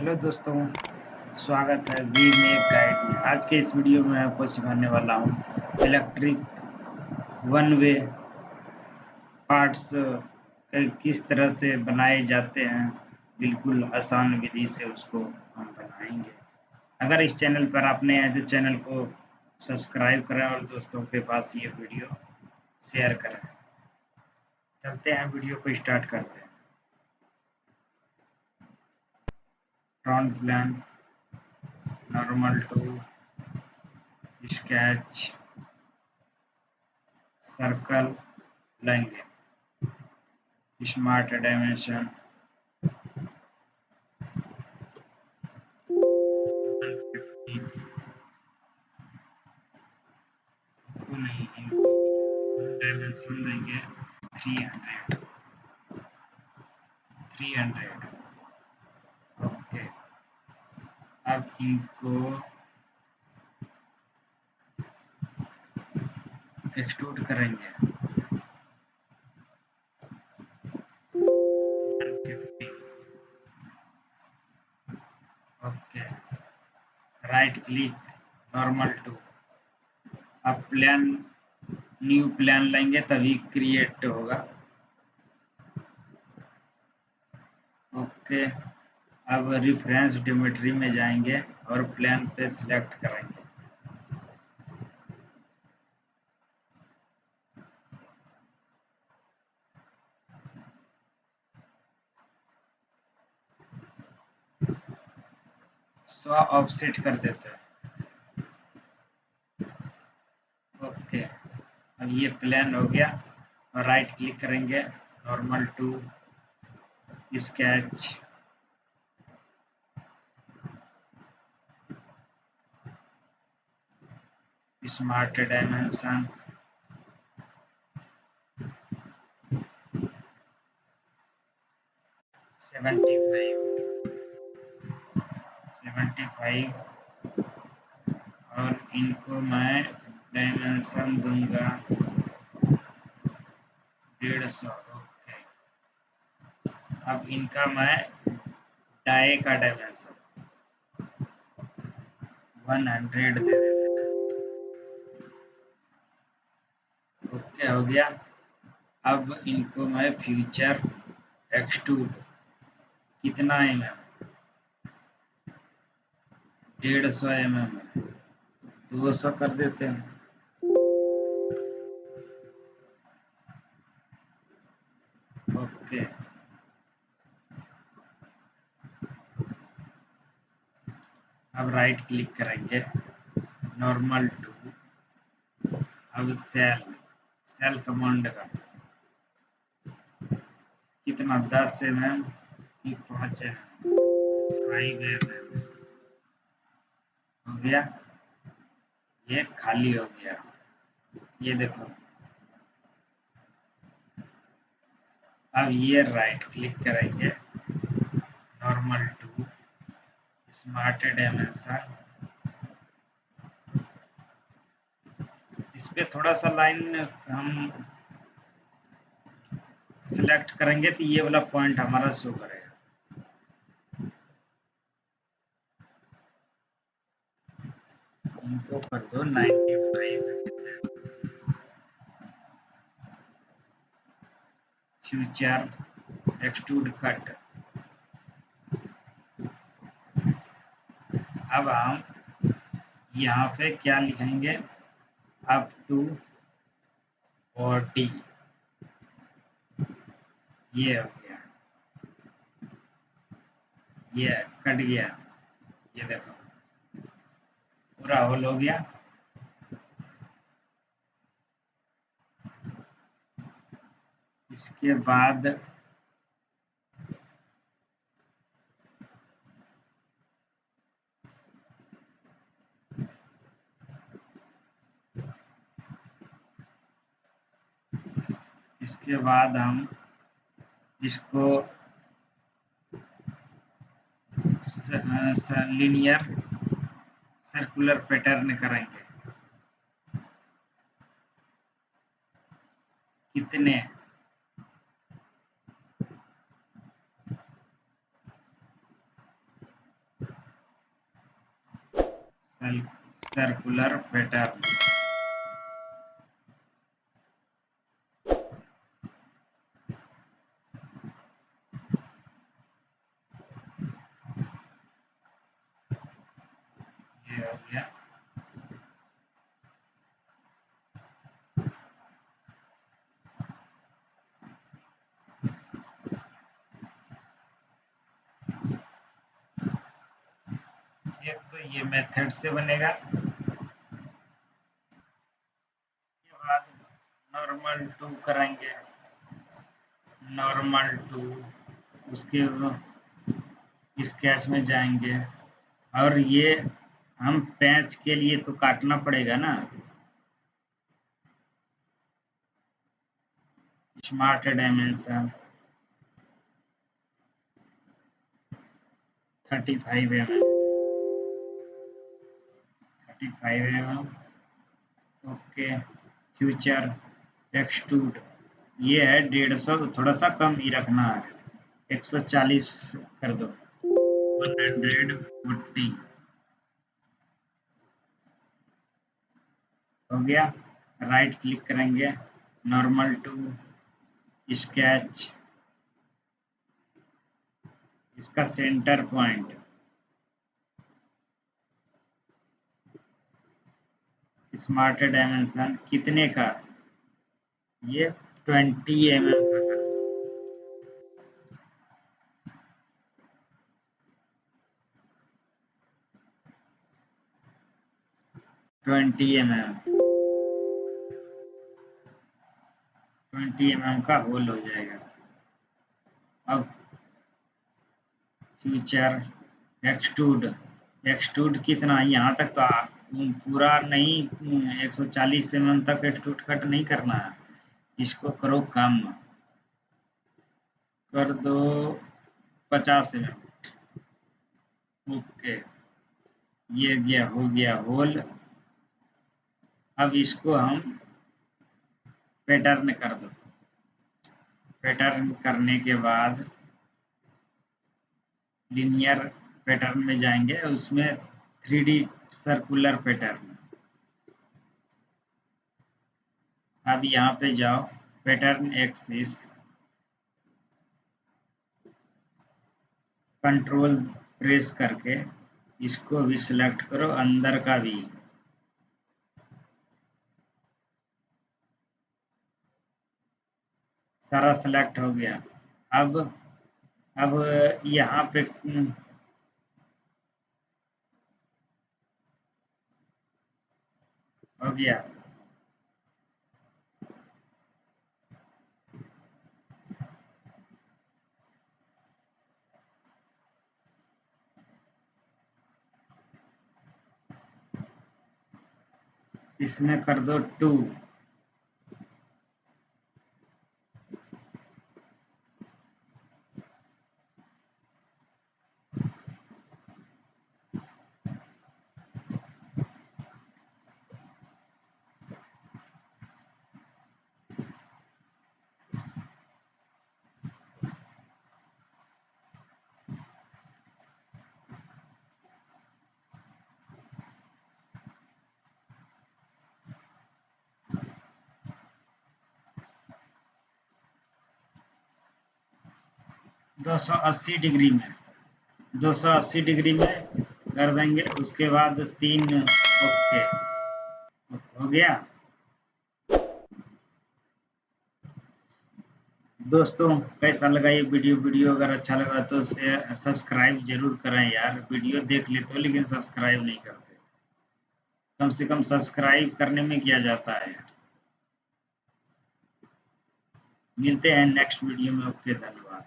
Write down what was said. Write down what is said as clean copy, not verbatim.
Hello दोस्तों, स्वागत है वी मेक गाइड में। आज के इस वीडियो में आपको सिखाने वाला हूँ इलेक्ट्रिक वन वे पार्ट्स किस तरह से बनाए जाते हैं। बिल्कुल आसान विधि से उसको हम बनाएंगे। अगर इस चैनल पर आप नए हैं तो चैनल को सब्सक्राइब करें और दोस्तों के पास ये वीडियो शेयर करें। चलते हैं, वीडियो को स्टार्ट करते हैं। Front plane, normal to, sketch, circle लेंगे, स्मार्ट डायमेंशन 150 को नहीं, इनको डायमेंशन देंगे 300। ओके, अब इनको एक्सट्रूड करेंगे 150। Okay, right click, normal to. अब प्लान, न्यू प्लान लेंगे तभी क्रिएट होगा। ओके, अब रेफरेंस ज्योमेट्री में जाएंगे और प्लान पे सिलेक्ट करेंगे। सौ ऑफसेट कर देते हैं। ओके, अब ये प्लान हो गया और राइट क्लिक करेंगे, normal to, sketch, smart dimension 75 और इनको मैं डायमेंशन दूंगा 150। ओके, अब इनका मैं डाई का डायमेंशन 100 दे देते हैं। ओके, हो गया। अब इनको मैं फ्यूचर एक्सट्रूड कितना mm, 150 mm 200 कर देते हैं। ओके, अब राइट क्लिक करेंगे, नॉर्मल टू, अब सेल कमांड का कितना 10 mm की 5 mm 5 mm हो गया। ये खाली हो गया, ये देखो। अब ये राइट क्लिक करेंगे, नॉर्मल टू, स्मार्ट डायमेंशन, इस पे थोड़ा सा लाइन हम सिलेक्ट करेंगे तो ये वाला पॉइंट हमारा शो करेगा। इनको कर दो 95। Future extrude cut. अब हम यहाँ पे क्या लिखेंगे, अप टू 40। ये हो गया, ये कट गया, ये देखो पूरा होल हो गया। इसके बाद हम इसको लीनियर सर्कुलर पैटर्न करेंगे। कितने, सर्कुलर पैटर्न। ये हो गया। एक तो ये मेथड से बनेगा, इसके बाद नॉर्मल टू करेंगे, नॉर्मल टू, उसके स्केच में जाएंगे और ये हम पैच के लिए तो काटना पड़ेगा ना, smart dimension 35 mm, 35 mm। Okay, future extrude ये है 150, थोड़ा सा कम ही रखना है, 140 कर दो, 140 हो गया। राइट क्लिक करेंगे, नॉर्मल टू, स्केच, इसका सेंटर पॉइंट, स्मार्ट डायमेंशन कितने का, ये 20 mm का कर दो। 20 mm, 20 mm का होल हो जाएगा। अब फ्यूचर एक्सट्रूड, एक्सट्रूड कितना, यहाँ तक तो पूरा नहीं, 140 mm तक एक्सट्रूड कट नहीं करना है, इसको करो कम, कर दो 50 mm। ओके, ये गया, हो गया होल। अब इसको हम पैटर्न कर दो, पैटर्न करने के बाद लिनियर पैटर्न में जाएंगे, उसमें 3D सर्कुलर पैटर्न। अब यहाँ पे जाओ, पैटर्न एक्सिस, कंट्रोल प्रेस करके इसको भी सिलेक्ट करो, अंदर का भी, सारा सिलेक्ट हो गया। अब यहाँ पे हो गया। इसमें कर दो 2, दो सौ अस्सी डिग्री में, 280 डिग्री में कर देंगे, उसके बाद 3। ओके, हो गया। दोस्तों कैसा लगा ये वीडियो अगर अच्छा लगा तो सब्सक्राइब जरूर करें यार, वीडियो देख लेते हो लेकिन सब्सक्राइब नहीं करते, कम से कम सब्सक्राइब करने में किया जाता है यार। मिलते हैं नेक्स्ट वीडियो में, ओके, धन्यवाद।